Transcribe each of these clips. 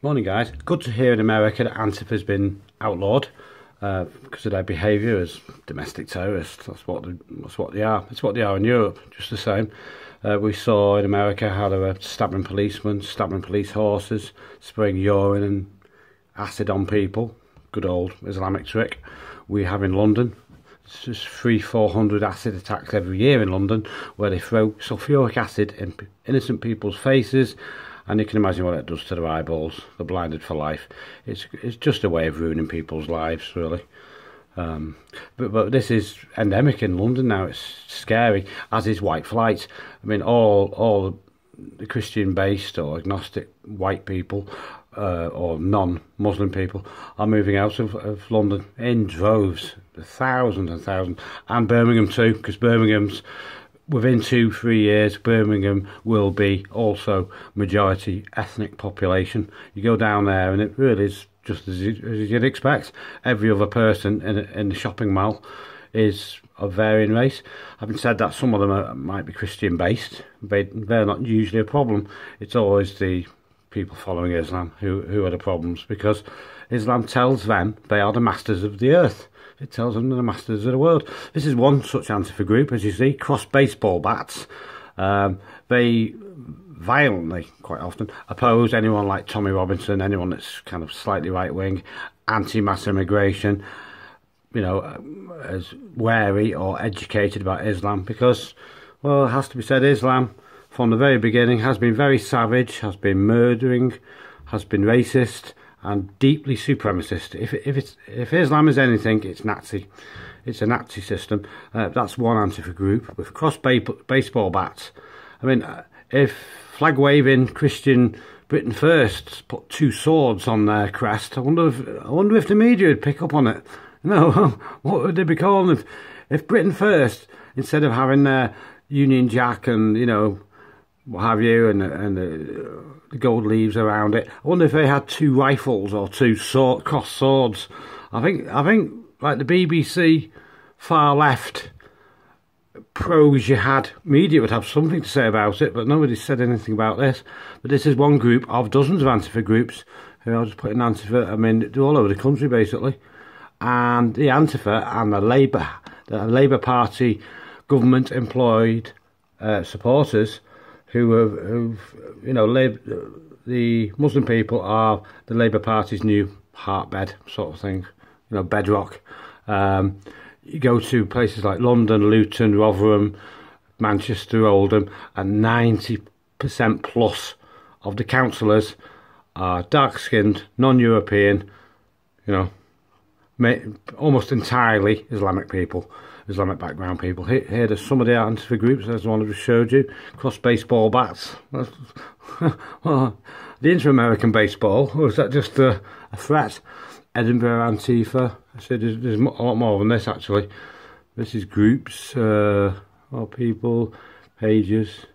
Morning, guys. Good to hear in America that Antifa has been outlawed because of their behaviour as domestic terrorists. That's what they are. It's what they are in Europe, just the same. We saw in America how they were stabbing policemen, stabbing police horses, spraying urine and acid on people. Good old Islamic trick. We have in London. It's just 300-400 acid attacks every year in London, where they throw sulphuric acid in innocent people's faces. And you can imagine what it does to their eyeballs. They're blinded for life. It's just a way of ruining people's lives, really. But this is endemic in London now. It's scary, as is white flight. I mean, all the Christian-based or agnostic white people or non-Muslim people are moving out of London in droves, thousands and thousands, and Birmingham too, because Birmingham's within 2-3 years, Birmingham will be also majority ethnic population. You go down there and it really is just as you'd expect. Every other person in the shopping mall is of varying race. Having said that, some of them might be Christian based. They're not usually a problem. It's always the people following Islam who are the problems, because Islam tells them they are the masters of the earth. It tells them they're the masters of the world. This is one such Antifa group, as you see, cross baseball bats. They violently, quite often, oppose anyone like Tommy Robinson, anyone that's kind of slightly right-wing, anti-mass immigration, you know, as wary or educated about Islam, because, well, it has to be said, Islam, from the very beginning, has been very savage, has been murdering, has been racist, and deeply supremacist. If Islam is anything, it's Nazi. It's a Nazi system. That's one Antifa group with cross baseball bats. I mean, if flag-waving Christian Britain First put 2 swords on their crest, I wonder if the media would pick up on it. No, what would they be calling it? If Britain First, instead of having their Union Jack and, you know, what have you, and the gold leaves around it, I wonder if they had 2 rifles or 2 cross swords. I think like the BBC far left pro-jihad media would have something to say about it, but nobody's said anything about this. But this is one group of dozens of Antifa groups who are just putting Antifa, I mean, they're all over the country basically. And the Antifa and the Labour Party government employed supporters who you know, the Muslim people are the Labour Party's new heartbed sort of thing, you know, bedrock. You go to places like London, Luton, Rotherham, Manchester, Oldham, and 90% plus of the councillors are dark-skinned, non-European, you know, almost entirely Islamic people. Islamic background people. Here are some of the Antifa groups, as the one I just showed you. Cross baseball bats. Well, the inter-American baseball, or is that just a threat? Edinburgh Antifa. I said there's a lot more than this actually. This is groups, or people, pages,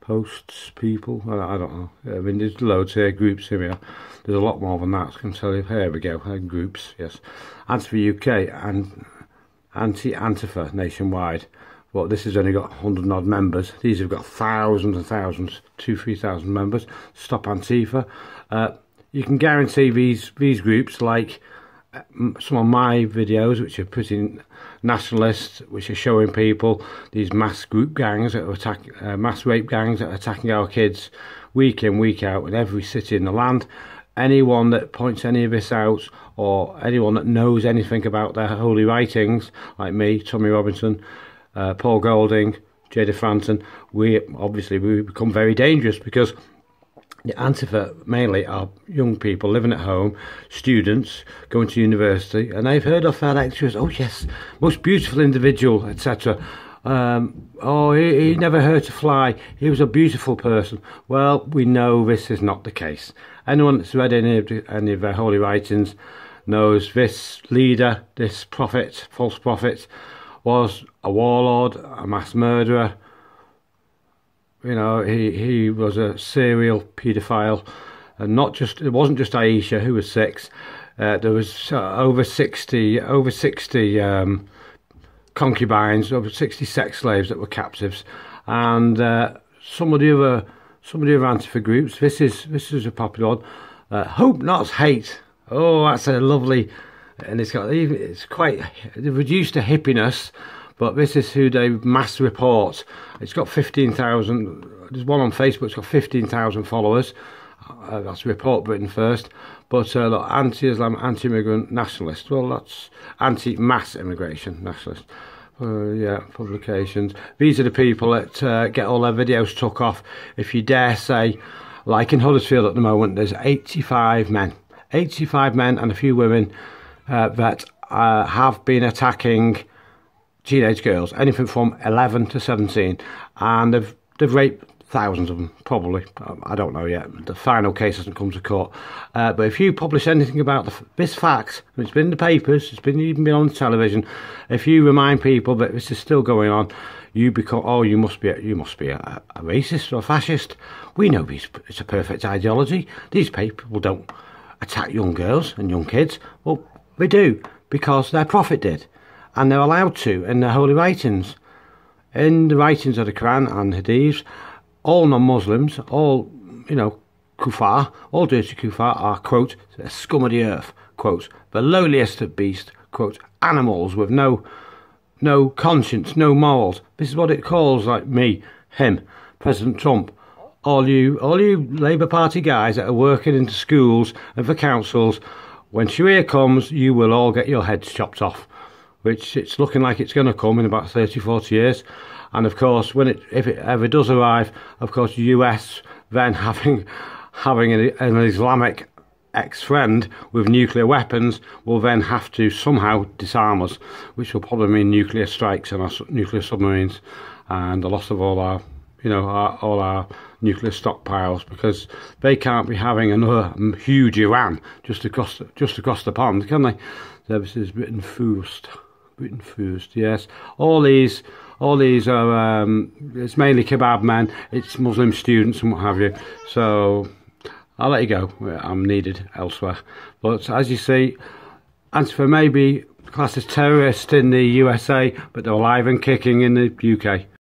posts, people. I don't know. I mean, there's loads here. Groups, here we are. There's a lot more than that. I can tell you. Here we go. Groups, yes. Antifa UK and Anti-Antifa nationwide. Well, this has only got 100 odd members. These have got thousands and thousands, 2,000-3,000 members. Stop Antifa. You can guarantee these groups, like some of my videos, which are pretty nationalist, which are showing people these mass group gangs that are mass rape gangs that are attacking our kids week in, week out in every city in the land. Anyone that points any of this out, or anyone that knows anything about their holy writings, like me, Tommy Robinson, Paul Golding, Jada Franton, we become very dangerous, because the Antifa mainly are young people living at home, students going to university, and they've heard of their lecturers, oh yes, most beautiful individual, etc. Oh, he never hurt a fly, he was a beautiful person. Well, we know this is not the case. Anyone that's read any of their holy writings knows this leader, this prophet, false prophet, was a warlord, a mass murderer. You know, he was a serial paedophile, and it wasn't just Aisha who was 6. There was over 60 concubines, over 60 sex slaves that were captives, and some of the other Antifa groups. This is a popular one. Hope not hate. Oh, that's a lovely, and it's quite reduced to hippiness, but this is who they mass report. It's got 15,000. There's one on Facebook. It's got 15,000 followers. That's Report Britain First. But look, anti-Islam, anti-immigrant nationalist. Well, that's anti-mass immigration nationalist. Yeah, publications. These are the people that get all their videos took off. If you dare say, like in Huddersfield at the moment, there's 85 men. 85 men and a few women that have been attacking teenage girls, anything from 11 to 17. And they've raped thousands of them, probably. I don't know yet. The final case hasn't come to court. But if you publish anything about this fact, and it's been in the papers, it's even been on the television, if you remind people that this is still going on, you become, oh, you must be a racist or a fascist. We know it's a perfect ideology. These people don't attack young girls and young kids. Well, they do, because their prophet did. And they're allowed to in their holy writings. In the writings of the Quran and Hadiths, all non-Muslims, all, kuffar, all dirty kuffar are, quote, the scum of the earth, quote, the lowliest of beasts, quote, animals with no conscience, no morals. This is what it calls, like me, him, President Trump, all you Labour Party guys that are working into schools and for councils. When Sharia comes, you will all get your heads chopped off, which it's looking like it's going to come in about 30, 40 years. And of course, if it ever does arrive, of course, the US then having an Islamic ex-friend with nuclear weapons will then have to somehow disarm us, which will probably mean nuclear strikes on our nuclear submarines and the loss of all our nuclear stockpiles, because they can't be having another huge Iran just across the pond, can they? So this is Britain First, yes. All these are it's mainly kebab men, it's Muslim students and what have you. So I'll let you go. I'm needed elsewhere. But as you see, Antifa may be classed as terrorists in the USA, but they're alive and kicking in the UK.